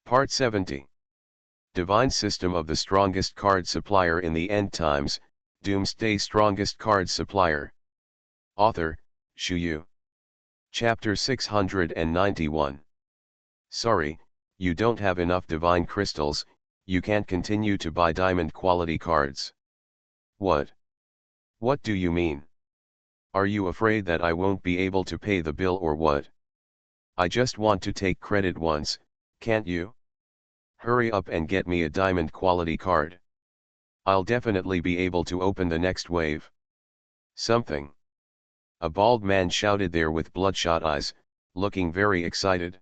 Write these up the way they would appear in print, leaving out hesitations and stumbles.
Part 70. Divine System of the Strongest Card Supplier in the End Times, Doomsday Strongest Card Supplier. Author, Shu Yu. Chapter 691. Sorry, you don't have enough divine crystals, you can't continue to buy diamond quality cards. What? What do you mean? Are you afraid that I won't be able to pay the bill or what? I just want to take credit once, can't you? Hurry up and get me a diamond quality card. I'll definitely be able to open the next wave. Something. A bald man shouted there with bloodshot eyes, looking very excited.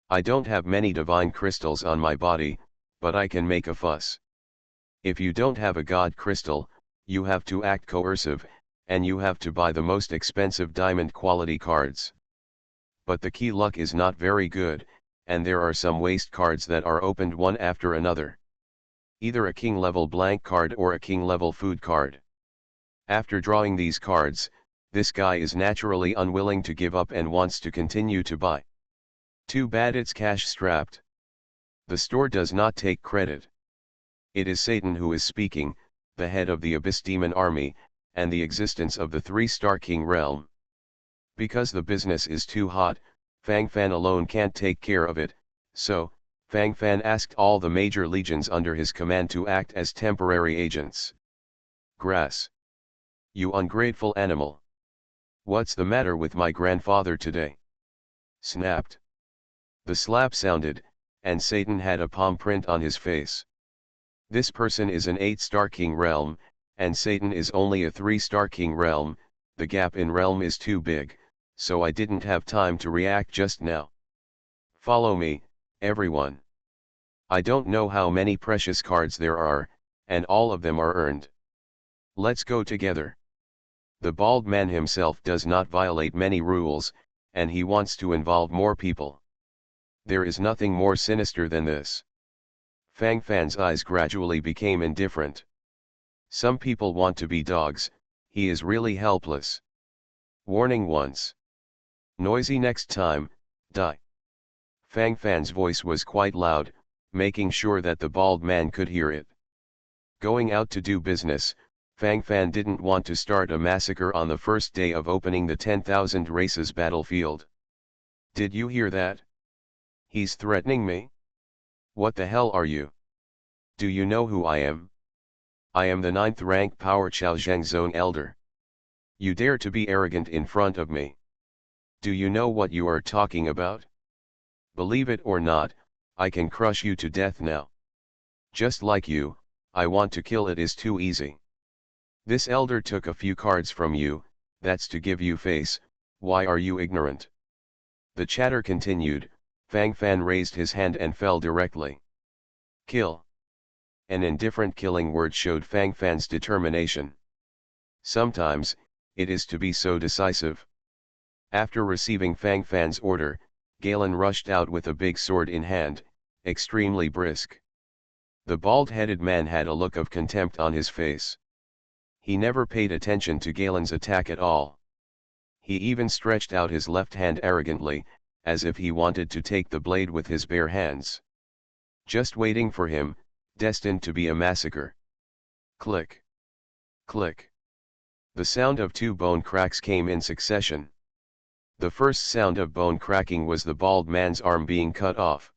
I don't have many divine crystals on my body, but I can make a fuss. If you don't have a god crystal, you have to act coercive, and you have to buy the most expensive diamond quality cards. But the key luck is not very good, and there are some waste cards that are opened one after another. Either a king level blank card or a king level food card. After drawing these cards, this guy is naturally unwilling to give up and wants to continue to buy. Too bad it's cash strapped. The store does not take credit. It is Satan who is speaking, the head of the Abyss Demon Army, and the existence of the three-star king realm. Because the business is too hot, Fang Fan alone can't take care of it, so, Fang Fan asked all the major legions under his command to act as temporary agents. Grass. You ungrateful animal. What's the matter with my grandfather today? Snapped. The slap sounded, and Satan had a palm print on his face. This person is an 8-star king realm, and Satan is only a 3-star king realm. The gap in realm is too big, so I didn't have time to react just now. Follow me, everyone. I don't know how many precious cards there are, and all of them are earned. Let's go together. The bald man himself does not violate many rules, and he wants to involve more people. There is nothing more sinister than this. Fang Fan's eyes gradually became indifferent. Some people want to be dogs, he is really helpless. Warning once. Noisy next time, die. Fang Fan's voice was quite loud, making sure that the bald man could hear it. Going out to do business, Fang Fan didn't want to start a massacre on the first day of opening the 10,000 races battlefield. Did you hear that? He's threatening me? What the hell are you? Do you know who I am? I am the 9th rank Power Chaozheng Zone Elder. You dare to be arrogant in front of me. Do you know what you are talking about? Believe it or not, I can crush you to death now. Just like you, I want to kill it is too easy. This elder took a few cards from you, that's to give you face, why are you ignorant? The chatter continued, Fang Fan raised his hand and fell directly. Kill. An indifferent killing word showed Fang Fan's determination. Sometimes, it is to be so decisive. After receiving Fang Fan's order, Galen rushed out with a big sword in hand, extremely brisk. The bald-headed man had a look of contempt on his face. He never paid attention to Galen's attack at all. He even stretched out his left hand arrogantly, as if he wanted to take the blade with his bare hands. Just waiting for him, destined to be a massacre. Click. Click. The sound of 2 bone cracks came in succession. The first sound of bone cracking was the bald man's arm being cut off.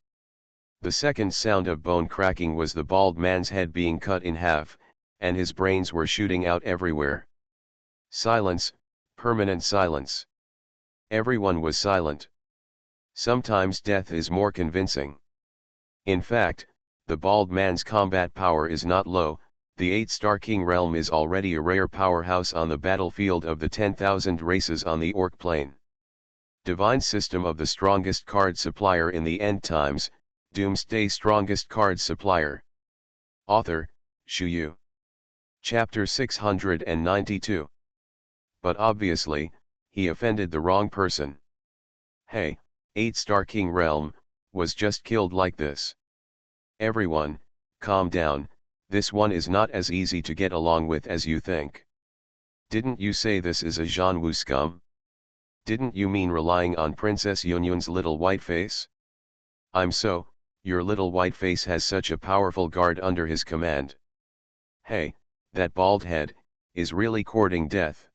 The second sound of bone cracking was the bald man's head being cut in half, and his brains were shooting out everywhere. Silence, permanent silence. Everyone was silent. Sometimes death is more convincing. In fact, the bald man's combat power is not low, the 8-star king realm is already a rare powerhouse on the battlefield of the 10,000 races on the Orc Plain. Divine System of the Strongest Card Supplier in the End Times, Doomsday Strongest Card Supplier. Author, Shu Yu. Chapter 692. But obviously, he offended the wrong person. Hey, 8-star king realm, was just killed like this. Everyone, calm down, this one is not as easy to get along with as you think. Didn't you say this is a Zhanwu scum? Didn't you mean relying on Princess Yunyun's little white face? I'm so Your little white face has such a powerful guard under his command. Hey, that bald head, is really courting death.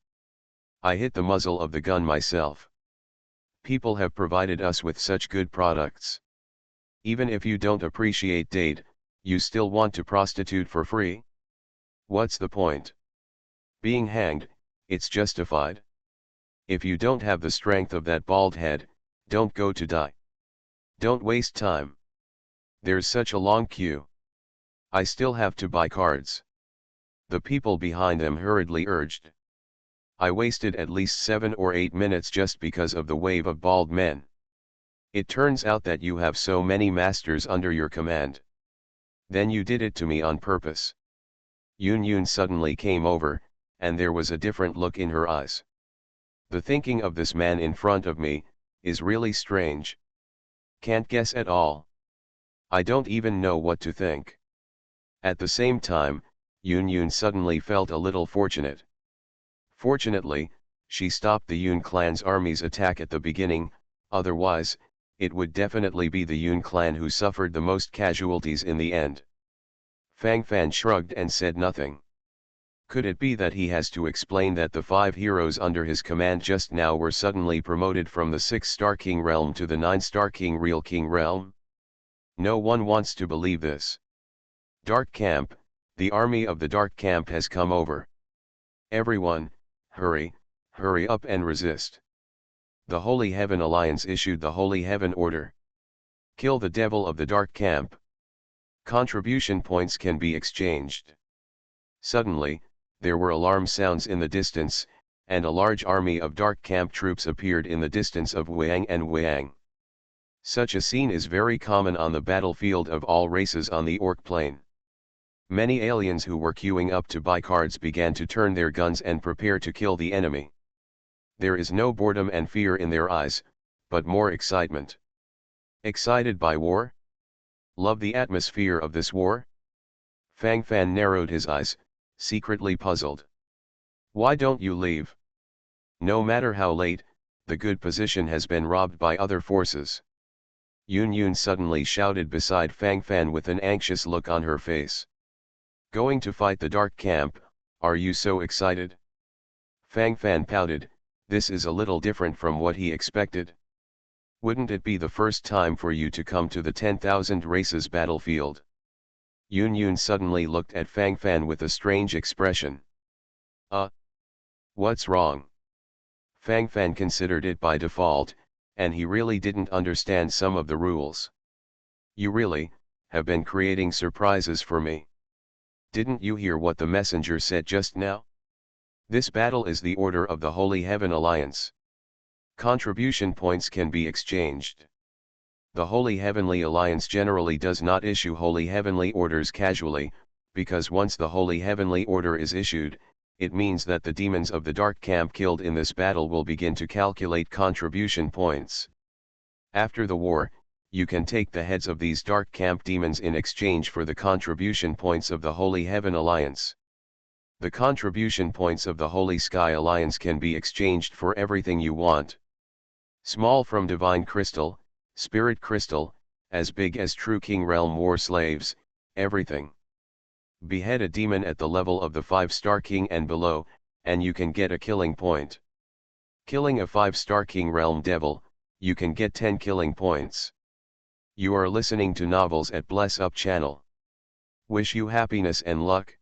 I hit the muzzle of the gun myself. People have provided us with such good products. Even if you don't appreciate date, you still want to prostitute for free? What's the point? Being hanged, it's justified. If you don't have the strength of that bald head, don't go to die. Don't waste time. There's such a long queue. I still have to buy cards. The people behind them hurriedly urged. I wasted at least 7 or 8 minutes just because of the wave of bald men. It turns out that you have so many masters under your command. Then you did it to me on purpose. Yun Yun suddenly came over, and there was a different look in her eyes. The thinking of this man in front of me, is really strange. Can't guess at all. I don't even know what to think. At the same time, Yun Yun suddenly felt a little fortunate. Fortunately, she stopped the Yun clan's army's attack at the beginning, otherwise, it would definitely be the Yun clan who suffered the most casualties in the end. Fang Fan shrugged and said nothing. Could it be that he has to explain that the 5 heroes under his command just now were suddenly promoted from the 6-star king realm to the 9-star king real king realm? No one wants to believe this. Dark Camp, the army of the Dark Camp has come over. Everyone, hurry, hurry up and resist. The Holy Heaven Alliance issued the Holy Heaven Order. Kill the devil of the Dark Camp. Contribution points can be exchanged. Suddenly, there were alarm sounds in the distance, and a large army of Dark Camp troops appeared in the distance of Wang and Wang. Such a scene is very common on the battlefield of all races on the Orc Plain. Many aliens who were queuing up to buy cards began to turn their guns and prepare to kill the enemy. There is no boredom and fear in their eyes, but more excitement. Excited by war? Love the atmosphere of this war? Fang Fan narrowed his eyes, secretly puzzled. Why don't you leave? No matter how late, the good position has been robbed by other forces. Yun Yun suddenly shouted beside Fang Fan with an anxious look on her face. Going to fight the Dark Camp, are you so excited? Fang Fan pouted, this is a little different from what he expected. Wouldn't it be the first time for you to come to the 10,000 races battlefield? Yun Yun suddenly looked at Fang Fan with a strange expression. What's wrong? Fang Fan considered it by default, and he really didn't understand some of the rules. You really, have been creating surprises for me. Didn't you hear what the messenger said just now? This battle is the order of the Holy Heaven Alliance. Contribution points can be exchanged. The Holy Heavenly Alliance generally does not issue Holy Heavenly Orders casually, because once the Holy Heavenly Order is issued, it means that the demons of the Dark Camp killed in this battle will begin to calculate contribution points. After the war, you can take the heads of these Dark Camp demons in exchange for the contribution points of the Holy Heaven Alliance. The contribution points of the Holy Sky Alliance can be exchanged for everything you want. Small from Divine Crystal, Spirit Crystal, as big as True King Realm War Slaves, everything. Behead a demon at the level of the 5-star King and below, and you can get a killing point. Killing a 5-star King Realm Devil, you can get 10 killing points. You are listening to Novels at Bless Up channel. Wish you happiness and luck.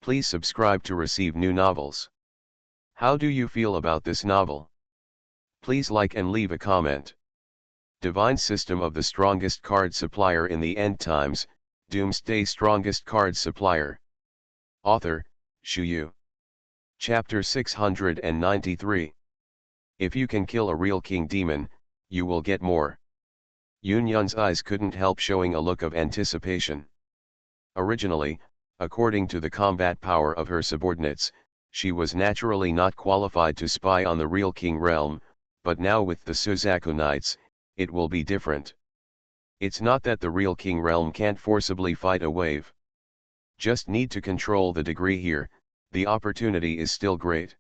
Please subscribe to receive new novels. How do you feel about this novel? Please like and leave a comment. Divine System of the Strongest Card Supplier in the End Times, Doomsday Strongest Card Supplier. Author, Shu Yu. Chapter 693. If you can kill a real king demon, you will get more. Yun Yun's eyes couldn't help showing a look of anticipation. Originally, according to the combat power of her subordinates, she was naturally not qualified to spy on the real king realm, but now with the Suzaku Knights, it will be different. It's not that the real king realm can't forcibly fight a wave. Just need to control the degree here, the opportunity is still great.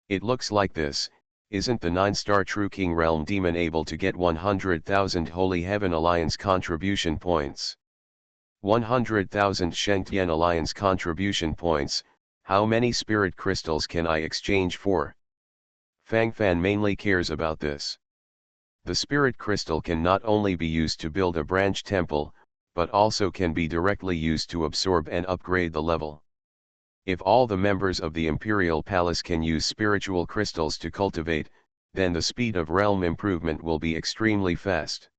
It looks like this, Isn't the 9-star True King Realm Demon able to get 100,000 Holy Heaven Alliance contribution points? 100,000 Shengtian Alliance contribution points, how many spirit crystals can I exchange for? Fang Fan mainly cares about this. The spirit crystal can not only be used to build a branch temple, but also can be directly used to absorb and upgrade the level. If all the members of the Imperial Palace can use spiritual crystals to cultivate, then the speed of realm improvement will be extremely fast.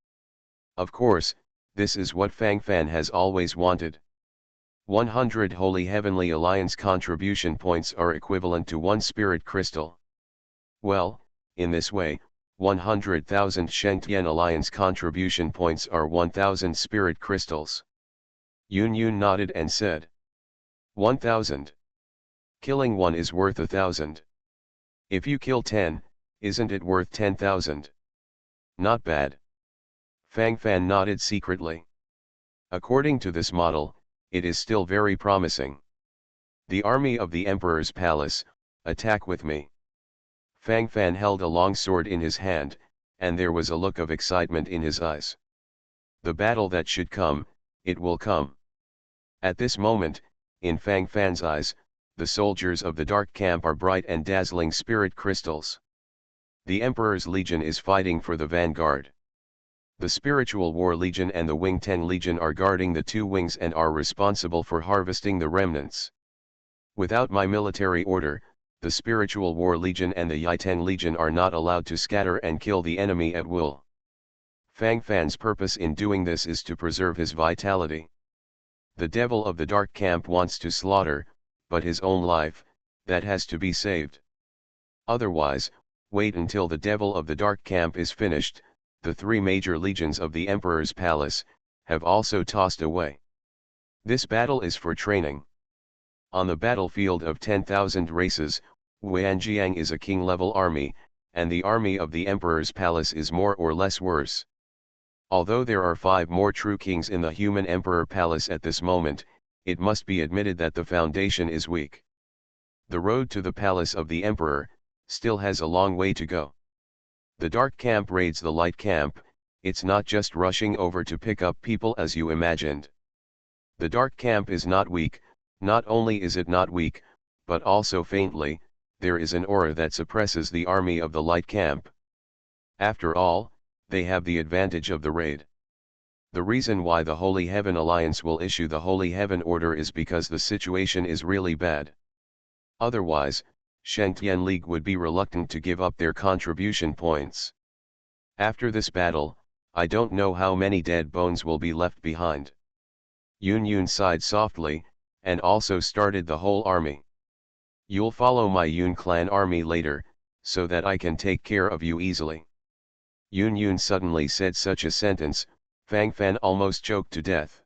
Of course, this is what Fang Fan has always wanted. 100 Holy Heavenly Alliance contribution points are equivalent to 1 spirit crystal. Well, in this way, 100,000 Shengtian Alliance contribution points are 1,000 spirit crystals. Yun Yun nodded and said, 1,000. Killing one is worth 1,000. If you kill 10, isn't it worth 10,000? Not bad. Fang Fan nodded secretly. According to this model, it is still very promising. The army of the Emperor's palace, attack with me. Fang Fan held a long sword in his hand, and there was a look of excitement in his eyes. The battle that should come, it will come. At this moment, in Fang Fan's eyes, the soldiers of the Dark Camp are bright and dazzling spirit crystals. The Emperor's Legion is fighting for the vanguard. The Spiritual War Legion and the Wing Ten Legion are guarding the 2 wings and are responsible for harvesting the remnants. Without my military order, the Spiritual War Legion and the Yi-Ten Legion are not allowed to scatter and kill the enemy at will. Fang Fan's purpose in doing this is to preserve his vitality. The devil of the Dark Camp wants to slaughter, but his own life, that has to be saved. Otherwise, wait until the devil of the Dark Camp is finished. The 3 major legions of the Emperor's palace have also tossed away. This battle is for training. On the battlefield of 10,000 races, Huanjiang is a king-level army, and the army of the Emperor's palace is more or less worse. Although there are 5 more true kings in the human Emperor palace at this moment, it must be admitted that the foundation is weak. The road to the palace of the Emperor still has a long way to go. The Dark Camp raids the Light Camp. It's not just rushing over to pick up people as you imagined. The Dark Camp is not weak. Not only is it not weak, but also faintly, there is an aura that suppresses the army of the Light Camp. After all, they have the advantage of the raid. The reason why the Holy Heaven Alliance will issue the Holy Heaven Order is because the situation is really bad. Otherwise, Shengtian League would be reluctant to give up their contribution points. After this battle, I don't know how many dead bones will be left behind. Yun Yun sighed softly, and also started the whole army. You'll follow my Yun clan army later, so that I can take care of you easily. Yun Yun suddenly said such a sentence, Fang Fan almost choked to death.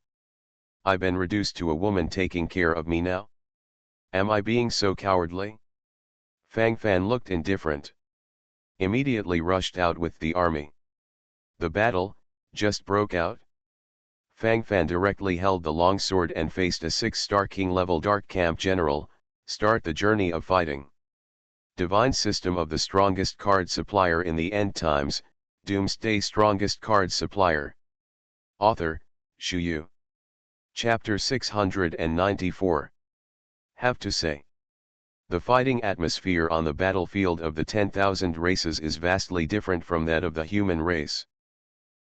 I've been reduced to a woman taking care of me now? Am I being so cowardly? Fang Fan looked indifferent. Immediately rushed out with the army. The battle just broke out. Fang Fan directly held the long sword and faced a 6-star king-level Dark Camp general. Start the journey of fighting. Divine System of the Strongest Card Supplier in the End Times, Doomsday Strongest Card Supplier. Author, Shu Yu. Chapter 694. Have to say. The fighting atmosphere on the battlefield of the 10,000 races is vastly different from that of the human race.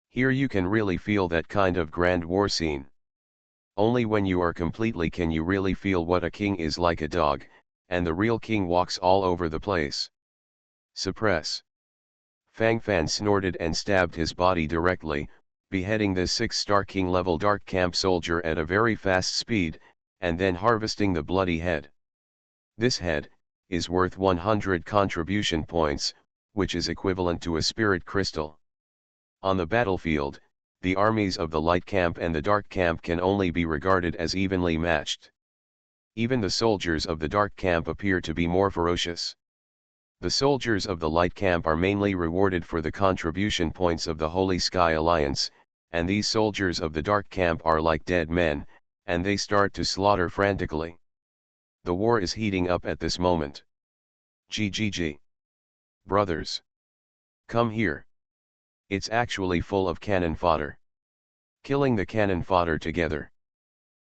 Here you can really feel that kind of grand war scene. Only when you are completely can you really feel what a king is like a dog, and the real king walks all over the place. Suppress. Fang Fan snorted and stabbed his body directly, beheading the 6-star king-level Dark Camp soldier at a very fast speed, and then harvesting the bloody head. This head is worth 100 contribution points, which is equivalent to a spirit crystal. On the battlefield, the armies of the Light Camp and the Dark Camp can only be regarded as evenly matched. Even the soldiers of the Dark Camp appear to be more ferocious. The soldiers of the Light Camp are mainly rewarded for the contribution points of the Holy Sky Alliance, and these soldiers of the Dark Camp are like dead men, and they start to slaughter frantically. The war is heating up at this moment. GGG. Brothers, come here. It's actually full of cannon fodder. Killing the cannon fodder together.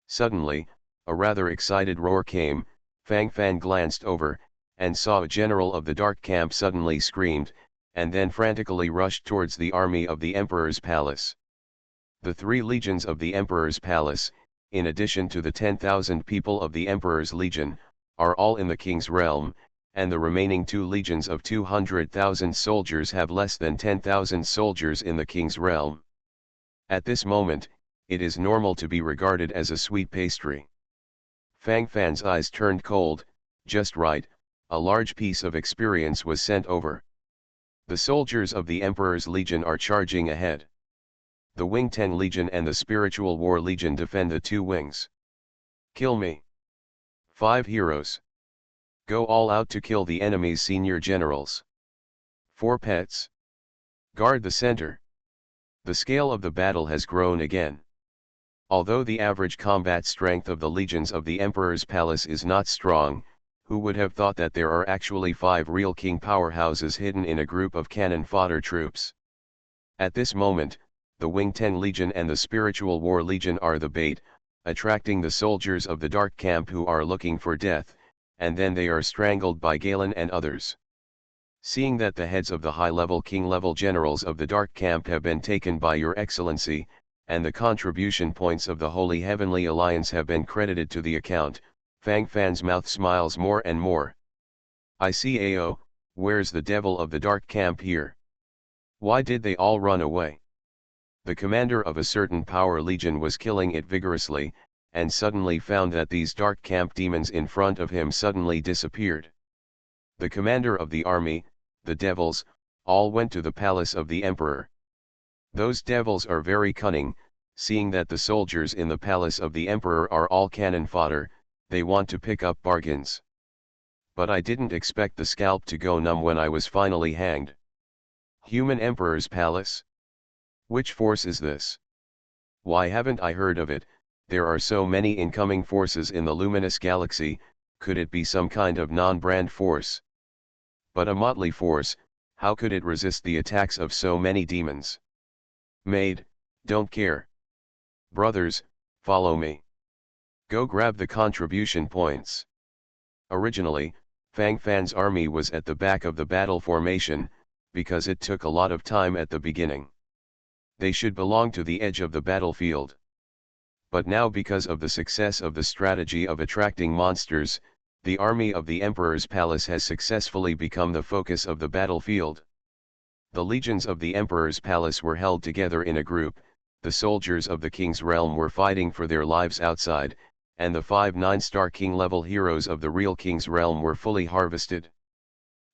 Suddenly, a rather excited roar came. Fang Fan glanced over, and saw a general of the dark camp suddenly screamed, and then frantically rushed towards the army of the Emperor's palace. The 3 legions of the Emperor's palace, in addition to the 10,000 people of the Emperor's legion, are all in the king's realm, and the remaining 2 legions of 200,000 soldiers have less than 10,000 soldiers in the king's realm. At this moment, it is normal to be regarded as a sweet pastry. Fang Fan's eyes turned cold. Just right, a large piece of experience was sent over. The soldiers of the Emperor's Legion are charging ahead. The Wing 10 Legion and the Spiritual War Legion defend the 2 wings. Kill me. 5 heroes. Go all out to kill the enemy's senior generals. 4 pets. Guard the center. The scale of the battle has grown again. Although the average combat strength of the legions of the Emperor's palace is not strong, who would have thought that there are actually 5 real king powerhouses hidden in a group of cannon fodder troops? At this moment, the Wing 10 Legion and the Spiritual War Legion are the bait, attracting the soldiers of the Dark Camp who are looking for death, and then they are strangled by Galen and others. Seeing that the heads of the high-level king-level generals of the Dark Camp have been taken by your excellency, and the contribution points of the Holy Heavenly Alliance have been credited to the account, Fang Fan's mouth smiles more and more. I see. Ao, where's the devil of the Dark Camp here? Why did they all run away? The commander of a certain power legion was killing it vigorously, and suddenly found that these Dark Camp demons in front of him suddenly disappeared. The commander of the army, the devils, all went to the palace of the emperor. Those devils are very cunning. Seeing that the soldiers in the palace of the emperor are all cannon fodder, they want to pick up bargains. But I didn't expect the scalp to go numb when I was finally hanged. Human Emperor's palace? Which force is this? Why haven't I heard of it? There are so many incoming forces in the luminous galaxy. Could it be some kind of non-brand force? But a motley force, how could it resist the attacks of so many demons? Maid, don't care. Brothers, follow me. Go grab the contribution points. Originally, Fang Fan's army was at the back of the battle formation, because it took a lot of time at the beginning. They should belong to the edge of the battlefield. But now, because of the success of the strategy of attracting monsters, the army of the Emperor's palace has successfully become the focus of the battlefield. The legions of the Emperor's palace were held together in a group, the soldiers of the king's realm were fighting for their lives outside, and the 5 9-star king-level heroes of the real king's realm were fully harvested.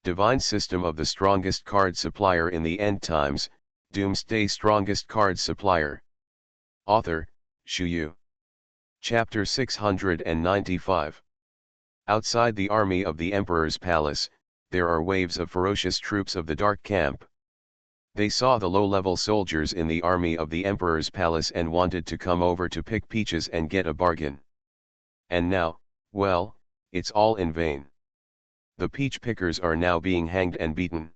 Divine System of the Strongest Card Supplier in the End Times, Doomsday Strongest Card Supplier. Author, Shu. Chapter 695. Outside the army of the Emperor's palace, there are waves of ferocious troops of the Dark Camp. They saw the low-level soldiers in the army of the Emperor's palace and wanted to come over to pick peaches and get a bargain. And now, well, it's all in vain. The peach pickers are now being hanged and beaten.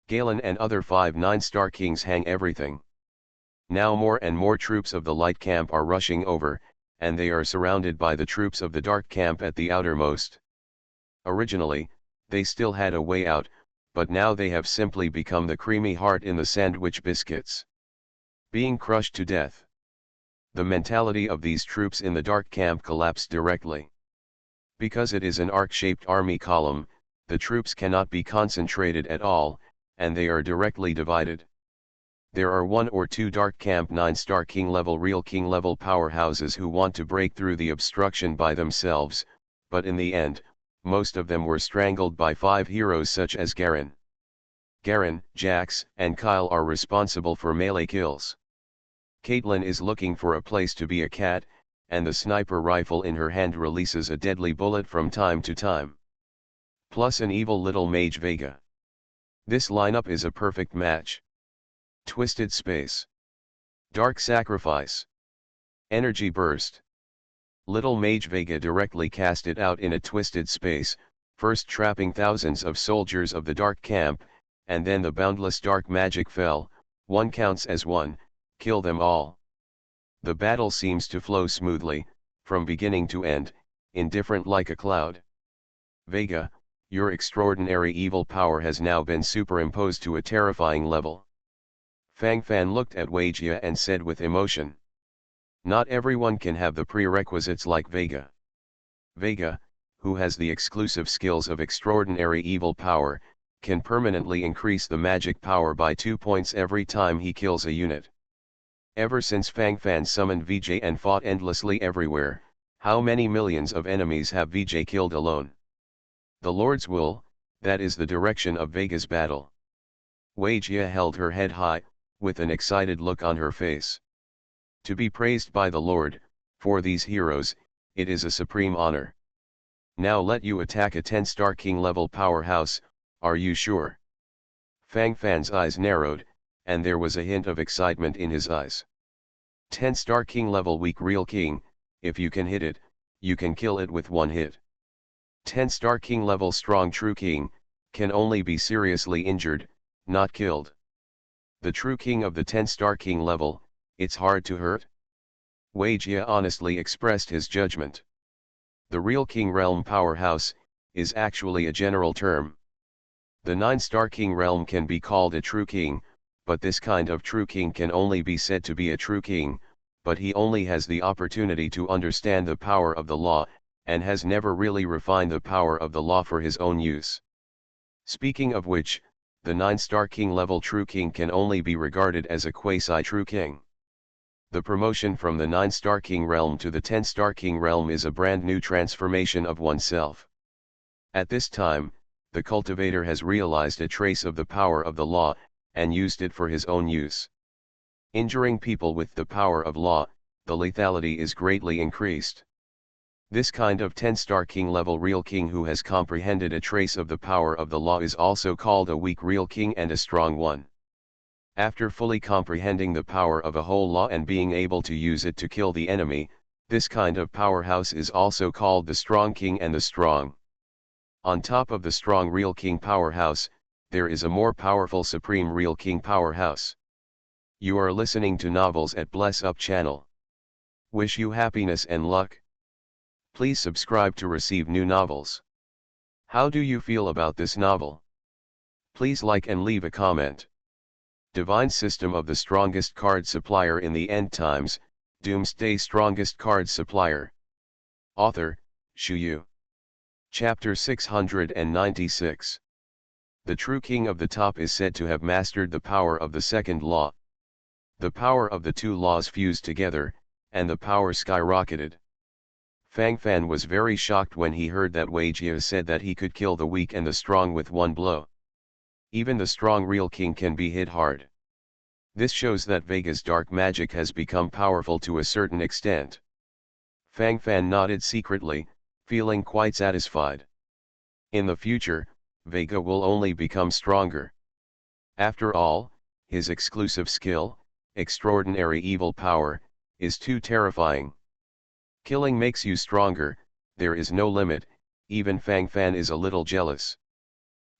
Galen and other 5 9-star kings hang everything. Now more and more troops of the Light Camp are rushing over, and they are surrounded by the troops of the Dark Camp at the outermost. Originally, they still had a way out, but now they have simply become the creamy heart in the sandwich biscuits. Being crushed to death. The mentality of these troops in the Dark Camp collapsed directly. Because it is an arc-shaped army column, the troops cannot be concentrated at all, and they are directly divided. There are 1 or 2 Dark Camp 9-star king-level real king-level powerhouses who want to break through the obstruction by themselves, but in the end, most of them were strangled by 5 heroes such as Garen. Garen, Jax, and Kyle are responsible for melee kills. Caitlyn is looking for a place to be a cat, and the sniper rifle in her hand releases a deadly bullet from time to time. Plus an evil little mage Vega. This lineup is a perfect match. Twisted Space. Dark Sacrifice. Energy Burst. Little Mage Vega directly cast it out in a Twisted Space, first trapping thousands of soldiers of the dark camp, and then the boundless dark magic fell, one counts as one, kill them all. The battle seems to flow smoothly, from beginning to end, indifferent like a cloud. Vega, your extraordinary evil power has now been superimposed to a terrifying level. Fang Fan looked at Wei Jia and said with emotion. Not everyone can have the prerequisites like Vega. Vega, who has the exclusive skills of extraordinary evil power, can permanently increase the magic power by 2 points every time he kills a unit. Ever since Fang Fan summoned Vijay and fought endlessly everywhere, how many millions of enemies have Vijay killed alone? The Lord's will, that is the direction of Vega's battle. Wei Jia held her head high, with an excited look on her face. To be praised by the Lord, for these heroes, it is a supreme honor. Now let you attack a 10-star king level powerhouse, are you sure? Fang Fan's eyes narrowed, and there was a hint of excitement in his eyes. 10-star king level weak real king, if you can hit it, you can kill it with one hit. 10-star king level strong true king, can only be seriously injured, not killed. The true king of the 10-star king level, it's hard to hurt? Wei Jia honestly expressed his judgment. The real king realm powerhouse, is actually a general term. The 9-star king realm can be called a true king, but this kind of true king can only be said to be a true king, but he only has the opportunity to understand the power of the law, and has never really refined the power of the law for his own use. Speaking of which, the 9-star king level true king can only be regarded as a quasi-true king. The promotion from the 9-star king realm to the 10-star king realm is a brand new transformation of oneself. At this time, the cultivator has realized a trace of the power of the law, and used it for his own use. Injuring people with the power of law, the lethality is greatly increased. This kind of 10-star king level real king who has comprehended a trace of the power of the law is also called a weak real king and a strong one. After fully comprehending the power of a whole law and being able to use it to kill the enemy, this kind of powerhouse is also called the strong king and the strong. On top of the strong real king powerhouse, there is a more powerful supreme real king powerhouse. You are listening to Novels at Bless Up channel. Wish you happiness and luck. Please subscribe to receive new novels. How do you feel about this novel? Please like and leave a comment. Divine System of the Strongest Card Supplier in the End Times, Doomsday Strongest Card Supplier. Author, Shu Yu. Chapter 696. The true king of the top is said to have mastered the power of the second law. The power of the two laws fused together, and the power skyrocketed. Fang Fan was very shocked when he heard that Wei Jia said that he could kill the weak and the strong with one blow. Even the strong real king can be hit hard. This shows that Vega's dark magic has become powerful to a certain extent. Fang Fan nodded secretly, feeling quite satisfied. In the future, Vega will only become stronger. After all, his exclusive skill, extraordinary evil power, is too terrifying. Killing makes you stronger, there is no limit, even Fang Fan is a little jealous.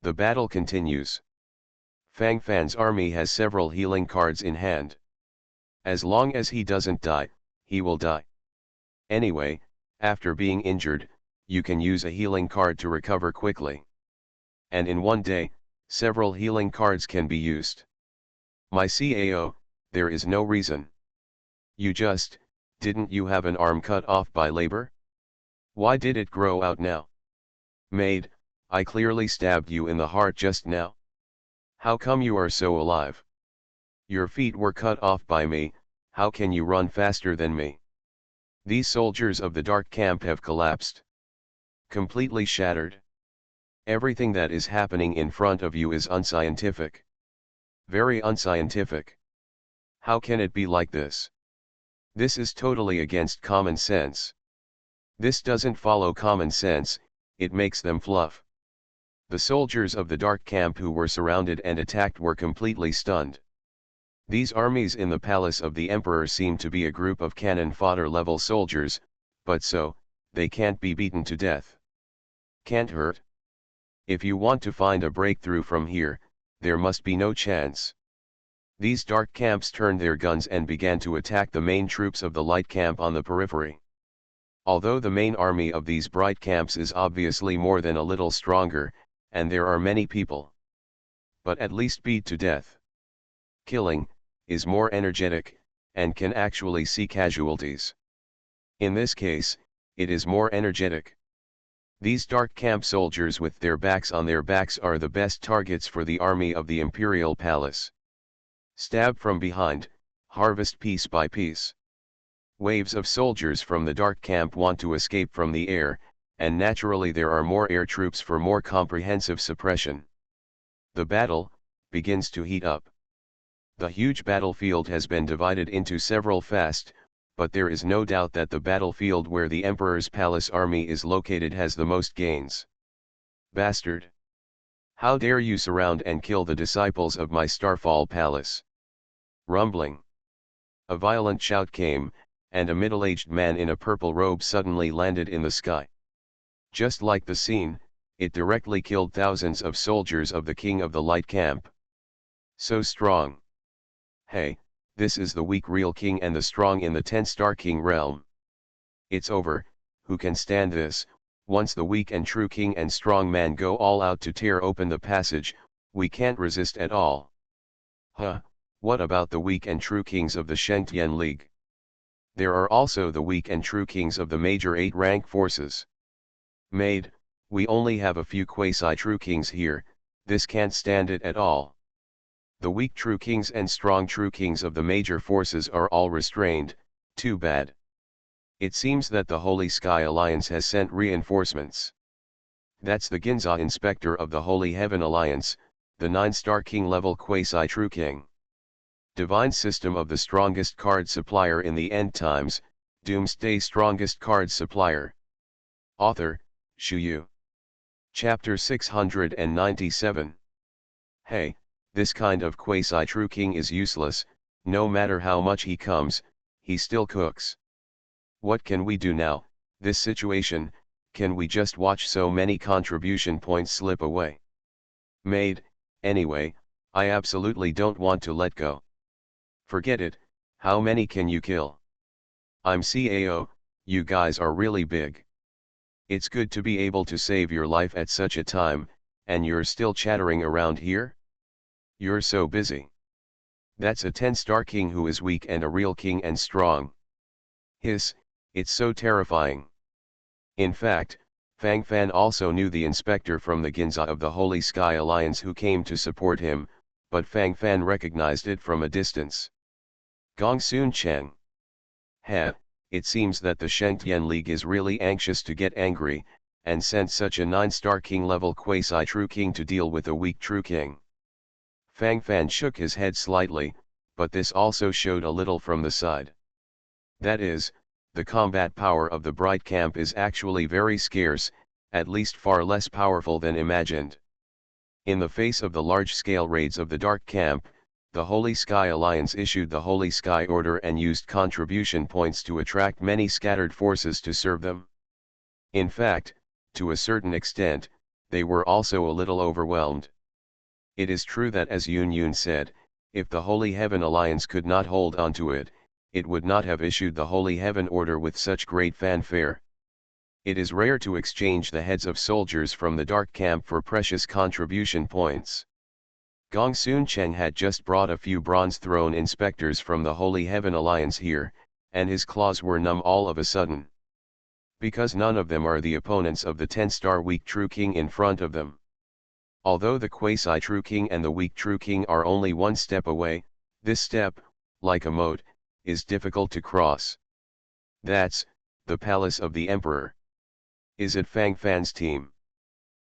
The battle continues. Fang Fan's army has several healing cards in hand. As long as he doesn't die, he will die. Anyway, after being injured, you can use a healing card to recover quickly. And in one day, several healing cards can be used. My CAO, there is no reason. Didn't you have an arm cut off by labor? Why did it grow out now? Maid, I clearly stabbed you in the heart just now. How come you are so alive? Your feet were cut off by me, how can you run faster than me? These soldiers of the dark camp have collapsed. Completely shattered. Everything that is happening in front of you is unscientific. Very unscientific. How can it be like this? This is totally against common sense. This doesn't follow common sense, it makes them fluff. The soldiers of the dark camp who were surrounded and attacked were completely stunned. These armies in the palace of the emperor seem to be a group of cannon fodder level soldiers, but they can't be beaten to death. Can't hurt. If you want to find a breakthrough from here, there must be no chance. These dark camps turned their guns and began to attack the main troops of the light camp on the periphery. Although the main army of these bright camps is obviously more than a little stronger, and there are many people, but at least beat to death. Killing is more energetic, and can actually see casualties. In this case, it is more energetic. These dark camp soldiers with their backs on their backs are the best targets for the army of the imperial palace. Stab from behind, harvest piece by piece. Waves of soldiers from the dark camp want to escape from the air, and naturally there are more air troops for more comprehensive suppression. The battle begins to heat up. The huge battlefield has been divided into several fast, but there is no doubt that the battlefield where the Emperor's palace army is located has the most gains. Bastard! How dare you surround and kill the disciples of my Starfall palace? Rumbling. A violent shout came, and a middle-aged man in a purple robe suddenly landed in the sky. Just like the scene, it directly killed thousands of soldiers of the King of the Light Camp. So strong. Hey, this is the weak real king and the strong in the 10-star king realm. It's over, who can stand this? Once the weak and true king and strong man go all out to tear open the passage, we can't resist at all. Huh, what about the weak and true kings of the Shengtian League? There are also the weak and true kings of the major 8-rank forces. Maid, we only have a few quasi-true kings here, this can't stand it at all. The weak true kings and strong true kings of the major forces are all restrained, too bad. It seems that the Holy Sky Alliance has sent reinforcements. That's the Ginza Inspector of the Holy Heaven Alliance, the 9-star king level quasi-true king. Divine system of the strongest card supplier in the end times, Doomsday strongest card supplier. Author, Shu Yu. Chapter 697. Hey, this kind of quasi-true king is useless, no matter how much he comes, he still cooks. What can we do now, this situation, can we just watch so many contribution points slip away? Maid, anyway, I absolutely don't want to let go. Forget it, how many can you kill? I'm CAO, you guys are really big. It's good to be able to save your life at such a time, and you're still chattering around here? You're so busy. That's a 10-star king who is weak and a real king and strong. Hiss, it's so terrifying. In fact, Fang Fan also knew the inspector from the Ginza of the Holy Sky Alliance who came to support him, but Fang Fan recognized it from a distance. Gong Sun Cheng. Heh, it seems that the Shengtian League is really anxious to get angry, and sent such a 9-star king level quasi-true king to deal with a weak true king. Fang Fan shook his head slightly, but this also showed a little from the side. That is, the combat power of the Bright Camp is actually very scarce, at least far less powerful than imagined. In the face of the large-scale raids of the Dark Camp, the Holy Sky Alliance issued the Holy Sky Order and used contribution points to attract many scattered forces to serve them. In fact, to a certain extent, they were also a little overwhelmed. It is true that as Yun Yun said, if the Holy Heaven Alliance could not hold on to it, it would not have issued the Holy Heaven Order with such great fanfare. It is rare to exchange the heads of soldiers from the Dark Camp for precious contribution points. Gong Sun Cheng had just brought a few Bronze Throne inspectors from the Holy Heaven Alliance here, and his claws were numb all of a sudden. Because none of them are the opponents of the 10-star weak true king in front of them. Although the quasi-true king and the weak true king are only one step away, this step, like a moat, is difficult to cross. That's the palace of the Emperor. Is it Fang Fan's team?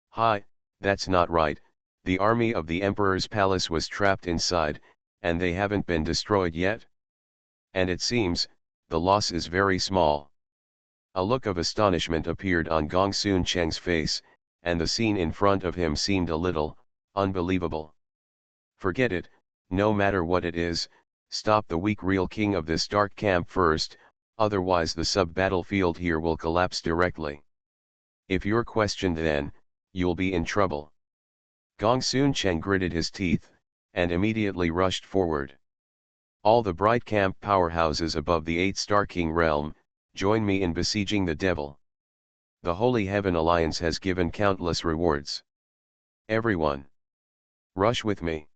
Hi, that's not right. The army of the Emperor's palace was trapped inside, and they haven't been destroyed yet? And it seems, the loss is very small. A look of astonishment appeared on Gong Sun Cheng's face, and the scene in front of him seemed a little unbelievable. Forget it, no matter what it is, stop the weak real king of this dark camp first, otherwise the sub-battlefield here will collapse directly. If you're questioned then, you'll be in trouble. Gong Soon Cheng gritted his teeth, and immediately rushed forward. All the bright camp powerhouses above the 8-star King realm, join me in besieging the devil. The Holy Heaven Alliance has given countless rewards. Everyone, rush with me.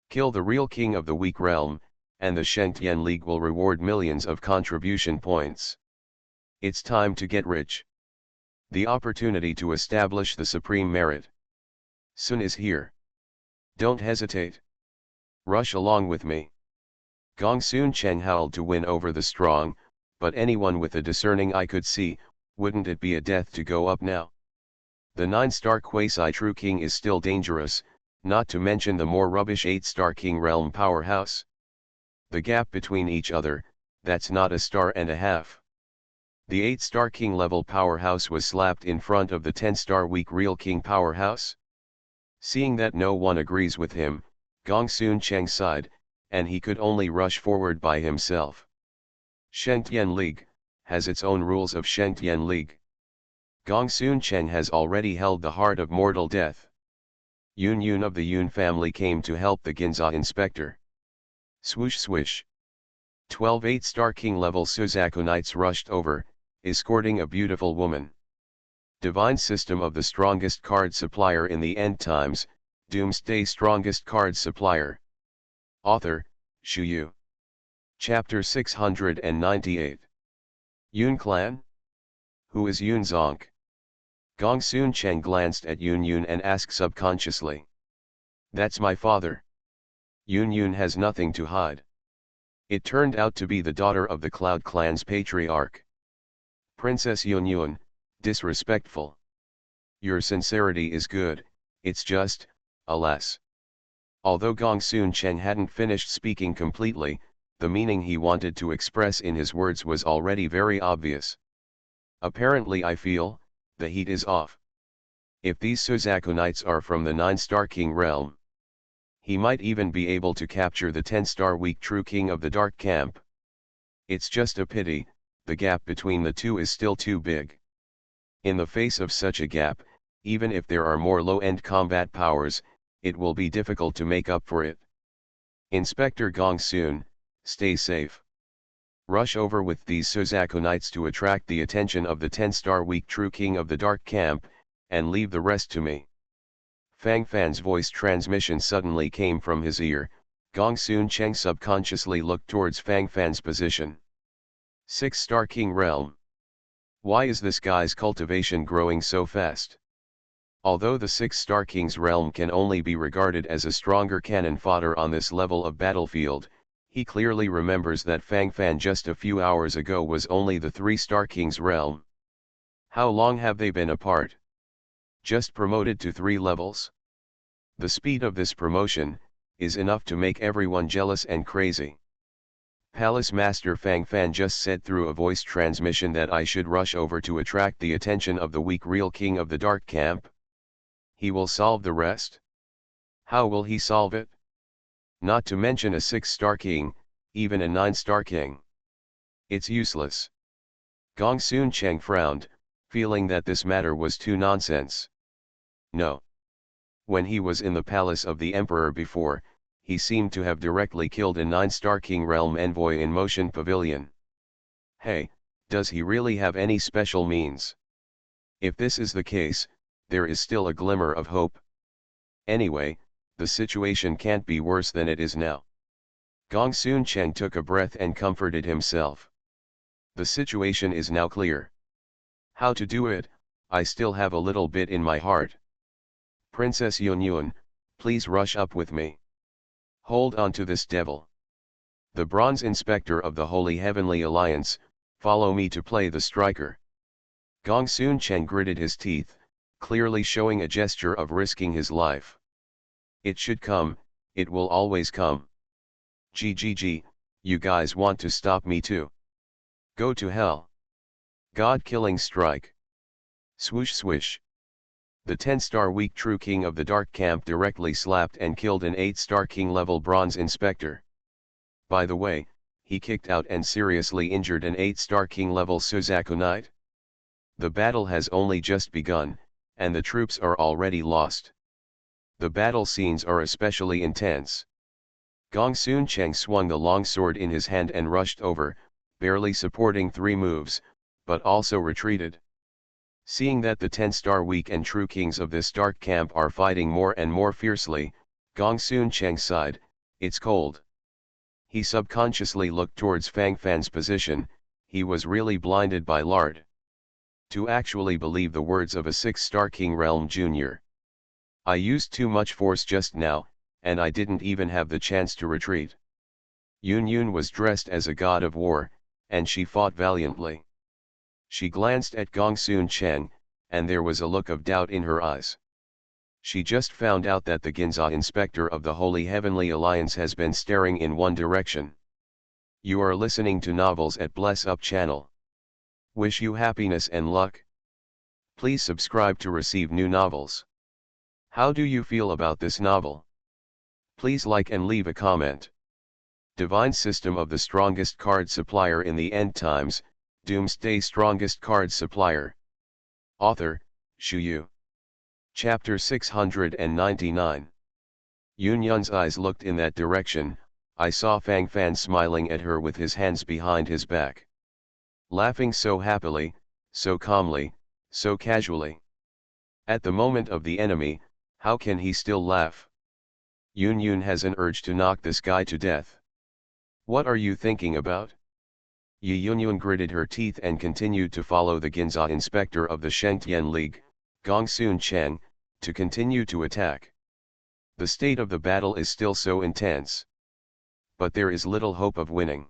Kill the real king of the weak realm, and the Shengtian League will reward millions of contribution points. It's time to get rich. The opportunity to establish the supreme merit Sun is here. Don't hesitate. Rush along with me. Gong Soon Cheng howled to win over the strong, but anyone with a discerning eye could see, wouldn't it be a death to go up now? The 9-star quasi-true king is still dangerous, not to mention the more rubbish 8-star king realm powerhouse. The gap between each other, that's not a star and a half. The 8-star king level powerhouse was slapped in front of the 10-star weak real king powerhouse. Seeing that no one agrees with him, Gong Soon Cheng sighed, and he could only rush forward by himself. Shengtian League has its own rules of Shengtian League. Gong Soon Cheng has already held the heart of mortal death. Yun Yun of the Yun family came to help the Ginza inspector. Swoosh swish. 12 8-star king level Suzaku knights rushed over, escorting a beautiful woman. Divine system of the strongest card supplier in the end times, Doomsday strongest card supplier. Author, Shu Yu. Chapter 698. Yun Clan? Who is Yun Zonk? Gong Soon Cheng glanced at Yun Yun and asked subconsciously. That's my father. Yun Yun has nothing to hide. It turned out to be the daughter of the Cloud Clan's patriarch. Princess Yun Yun, disrespectful. Your sincerity is good, it's just, alas. Although Gong Soon Cheng hadn't finished speaking completely, the meaning he wanted to express in his words was already very obvious. Apparently I feel, the heat is off. If these Suzaku knights are from the 9-star king realm, he might even be able to capture the 10-star weak true king of the dark camp. It's just a pity, the gap between the two is still too big. In the face of such a gap, even if there are more low-end combat powers, it will be difficult to make up for it. Inspector Gong Soon, stay safe. Rush over with these Suzaku knights to attract the attention of the 10-star weak true king of the dark camp, and leave the rest to me. Fang Fan's voice transmission suddenly came from his ear. Gong Soon Cheng subconsciously looked towards Fang Fan's position. 6-star king realm. Why is this guy's cultivation growing so fast? Although the 6-star king's realm can only be regarded as a stronger cannon fodder on this level of battlefield, he clearly remembers that Fang Fan just a few hours ago was only the 3-star king's realm. How long have they been apart? Just promoted to 3 levels? The speed of this promotion is enough to make everyone jealous and crazy. Palace Master Fang Fan just said through a voice transmission that I should rush over to attract the attention of the weak real king of the dark camp. He will solve the rest? How will he solve it? Not to mention a 6-star king, even a 9-star king. It's useless. Gong Soon Cheng frowned, feeling that this matter was too nonsense. No. When he was in the palace of the emperor before, he seemed to have directly killed a 9-star king realm envoy in Motion Pavilion. Hey, does he really have any special means? If this is the case, there is still a glimmer of hope. Anyway, the situation can't be worse than it is now. Gong Soon Cheng took a breath and comforted himself. The situation is now clear. How to do it, I still have a little bit in my heart. Princess Yun Yun, please rush up with me. Hold on to this devil. The Bronze Inspector of the Holy Heavenly Alliance, follow me to play the striker. Gong Soon Cheng gritted his teeth, clearly showing a gesture of risking his life. It should come, it will always come. GGG, you guys want to stop me too? Go to hell. God-killing strike. Swoosh swish. The 10-star weak true king of the dark camp directly slapped and killed an 8-star king level bronze inspector. By the way, he kicked out and seriously injured an 8-star king level Suzaku knight. The battle has only just begun, and the troops are already lost. The battle scenes are especially intense. Gongsun Cheng swung the long sword in his hand and rushed over, barely supporting 3 moves, but also retreated. Seeing that the 10-star weak and true kings of this dark camp are fighting more and more fiercely, Gongsun Cheng sighed, "It's cold." He subconsciously looked towards Fang Fan's position. He was really blinded by lard. To actually believe the words of a 6-star King Realm Jr. "I used too much force just now, and I didn't even have the chance to retreat." Yun Yun was dressed as a god of war, and she fought valiantly. She glanced at Gongsun Cheng, and there was a look of doubt in her eyes. She just found out that the Ginza inspector of the Holy Heavenly Alliance has been staring in one direction. You are listening to Novels at Bless Up channel. Wish you happiness and luck. Please subscribe to receive new novels. How do you feel about this novel? Please like and leave a comment. Divine System of the Strongest Card Supplier in the End Times, Doomsday Strongest Card Supplier. Author, Shu Yu. Chapter 699. Yun Yun's eyes looked in that direction. I saw Fang Fan smiling at her with his hands behind his back. Laughing so happily, so calmly, so casually. At the moment of the enemy, how can he still laugh? Yun Yun has an urge to knock this guy to death. What are you thinking about? Yun Yun gritted her teeth and continued to follow the Ginza inspector of the Shengtian League, Gongsun Cheng, to continue to attack. The state of the battle is still so intense. But there is little hope of winning.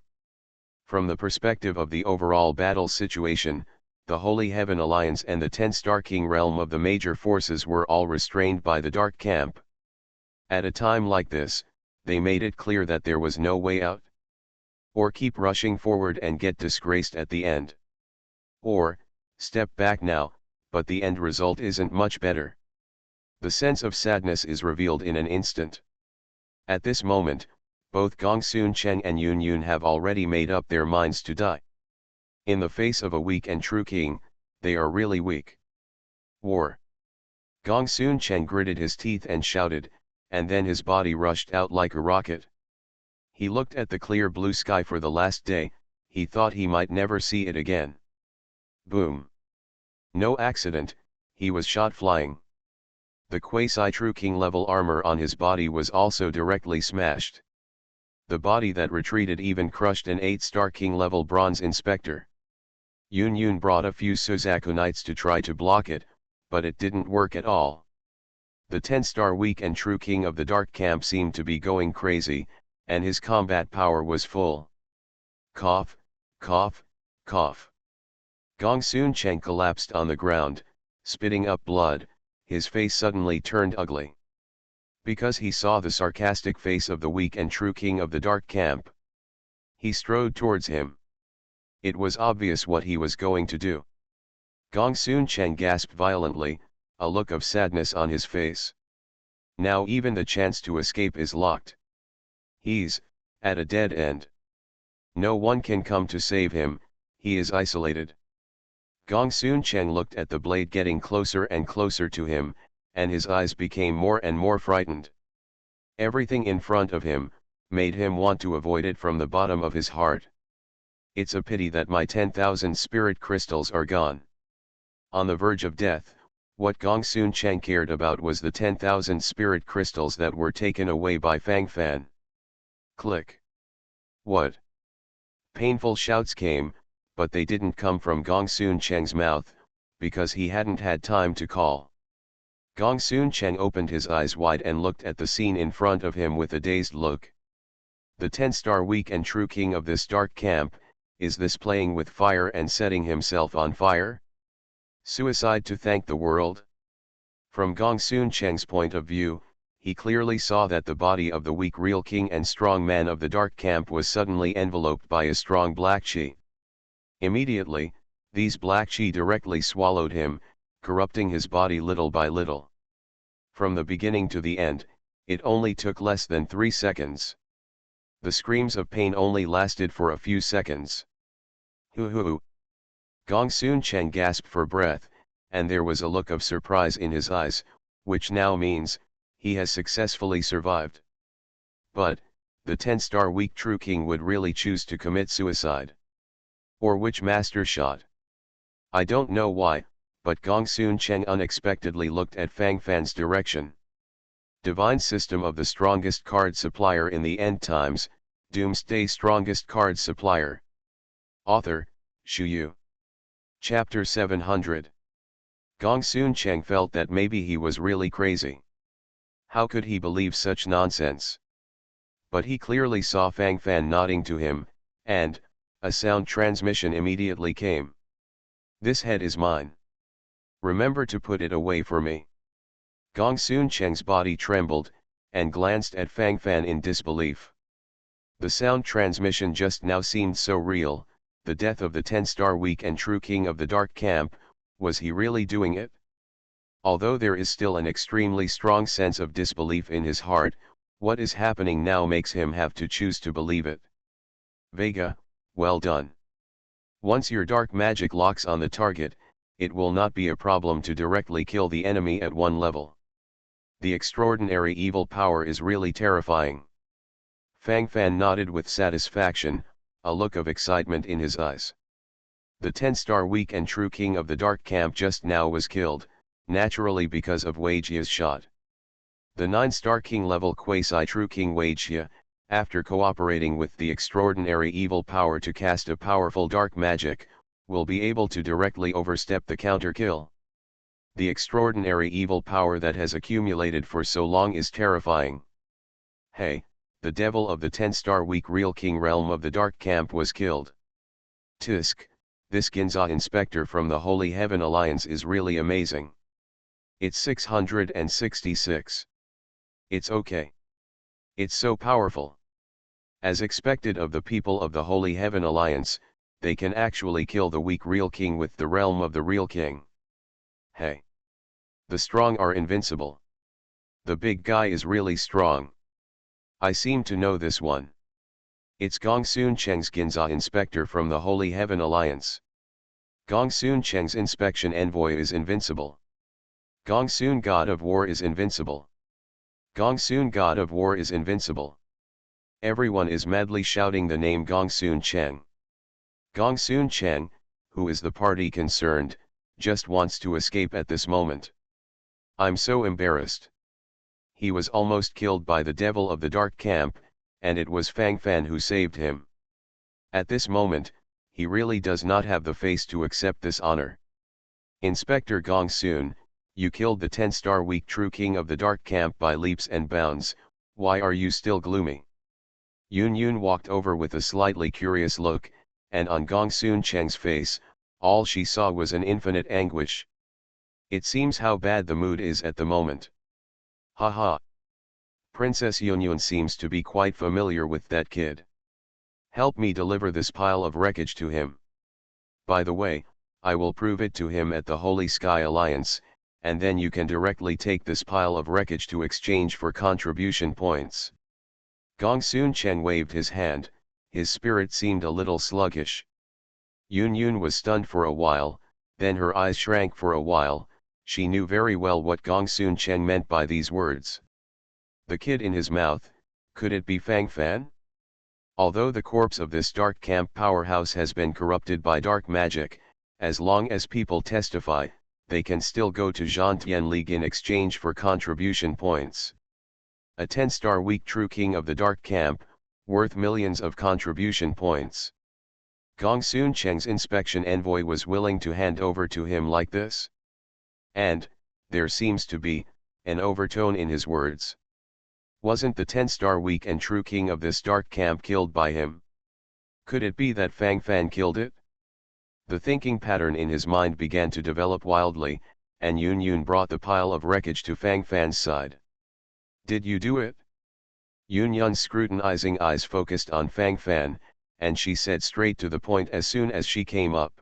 From the perspective of the overall battle situation, the Holy Heaven Alliance and the 10-star King Realm of the major forces were all restrained by the Dark Camp. At a time like this, they made it clear that there was no way out. Or keep rushing forward and get disgraced at the end. Or, step back now, but the end result isn't much better. The sense of sadness is revealed in an instant. At this moment, both Gongsun Cheng and Yun Yun have already made up their minds to die. In the face of a weak and true king, they are really weak. War. Gongsun Cheng gritted his teeth and shouted, and then his body rushed out like a rocket. He looked at the clear blue sky for the last day. He thought he might never see it again. Boom. No accident, he was shot flying. The quasi-true king level armor on his body was also directly smashed. The body that retreated even crushed an 8-star king level bronze inspector. Yun Yun brought a few Suzaku knights to try to block it, but it didn't work at all. The 10-star weak and true king of the Dark Camp seemed to be going crazy, and his combat power was full. Cough, cough, cough. Gongsun Cheng collapsed on the ground, spitting up blood. His face suddenly turned ugly. Because he saw the sarcastic face of the weak and true king of the Dark Camp. He strode towards him. It was obvious what he was going to do. Gongsun Cheng gasped violently, a look of sadness on his face. Now even the chance to escape is locked. He's at a dead end. No one can come to save him, he is isolated. Gongsun Cheng looked at the blade getting closer and closer to him, and his eyes became more and more frightened. Everything in front of him made him want to avoid it from the bottom of his heart. It's a pity that my 10,000 spirit crystals are gone. On the verge of death, what Gongsun Cheng cared about was the 10,000 spirit crystals that were taken away by Fang Fan. Click. What? Painful shouts came, but they didn't come from Gongsun Cheng's mouth, because he hadn't had time to call. Gongsun Cheng opened his eyes wide and looked at the scene in front of him with a dazed look. The 10-star weak and true king of this dark camp, is this playing with fire and setting himself on fire? Suicide to thank the world? From Gongsun Cheng's point of view, he clearly saw that the body of the weak real king and strong man of the dark camp was suddenly enveloped by a strong black chi. Immediately, these black chi directly swallowed him, corrupting his body little by little. From the beginning to the end, it only took less than 3 seconds. The screams of pain only lasted for a few seconds. Hoo hoo. Gongsun Cheng gasped for breath, and there was a look of surprise in his eyes, which now means, he has successfully survived. But, the 10-star weak true king would really choose to commit suicide. Or which master shot? I don't know why, but Gongsun Cheng unexpectedly looked at Fang Fan's direction. Divine System of the Strongest Card Supplier in the End Times, Doomsday Strongest Card Supplier. Author, Shu Yu. Chapter 700. Gongsun Cheng felt that maybe he was really crazy. How could he believe such nonsense? But he clearly saw Fang Fan nodding to him, and, a sound transmission immediately came. This head is mine. Remember to put it away for me. Gongsun Cheng's body trembled, and glanced at Fang Fan in disbelief. The sound transmission just now seemed so real. The death of the 10-star weak and true king of the dark camp, was he really doing it? Although there is still an extremely strong sense of disbelief in his heart, what is happening now makes him have to choose to believe it. Vega, well done. Once your dark magic locks on the target, it will not be a problem to directly kill the enemy at one level. The extraordinary evil power is really terrifying. Fang Fan nodded with satisfaction, a look of excitement in his eyes. The 10-star weak and true king of the dark camp just now was killed, naturally because of Wei Jia's shot. The 9-star king level quasi-true king Wei Jia, after cooperating with the extraordinary evil power to cast a powerful dark magic, will be able to directly overstep the counter kill. The extraordinary evil power that has accumulated for so long is terrifying. Hey, the devil of the 10-star weak real king realm of the dark camp was killed. Tisk, this Ginza inspector from the Holy Heaven Alliance is really amazing. It's 666. It's okay. It's so powerful. As expected of the people of the Holy Heaven Alliance, they can actually kill the weak real king with the realm of the real king. Hey. The strong are invincible. The big guy is really strong. I seem to know this one. It's Gongsun Cheng's Ginza inspector from the Holy Heaven Alliance. Gongsun Cheng's inspection envoy is invincible. Gongsun God of War is invincible. Gongsun God of War is invincible. Everyone is madly shouting the name Gongsun Cheng. Gongsun Cheng, who is the party concerned, just wants to escape at this moment. I'm so embarrassed. He was almost killed by the devil of the dark camp, and it was Fang Fan who saved him. At this moment, he really does not have the face to accept this honor. Inspector Gongsun, you killed the 10-star weak true king of the dark camp by leaps and bounds, why are you still gloomy? Yun Yun walked over with a slightly curious look, and on Gongsun Cheng's face, all she saw was an infinite anguish. It seems how bad the mood is at the moment. Haha. Princess Yun Yun seems to be quite familiar with that kid. Help me deliver this pile of wreckage to him. By the way, I will prove it to him at the Holy Sky Alliance, and then you can directly take this pile of wreckage to exchange for contribution points. Gongsun Cheng waved his hand, his spirit seemed a little sluggish. Yun Yun was stunned for a while, then her eyes shrank for a while. She knew very well what Gongsun Cheng meant by these words. The kid in his mouth, could it be Fang Fan? Although the corpse of this dark camp powerhouse has been corrupted by dark magic, as long as people testify, they can still go to Zhantian League in exchange for contribution points. A 10-star weak true king of the dark camp, worth millions of contribution points. Gongsun Cheng's inspection envoy was willing to hand over to him like this? And, there seems to be, an overtone in his words. Wasn't the 10-star weak and true king of this dark camp killed by him? Could it be that Fang Fan killed it? The thinking pattern in his mind began to develop wildly, and Yun Yun brought the pile of wreckage to Fang Fan's side. Did you do it? Yun Yun's scrutinizing eyes focused on Fang Fan, and she said straight to the point as soon as she came up.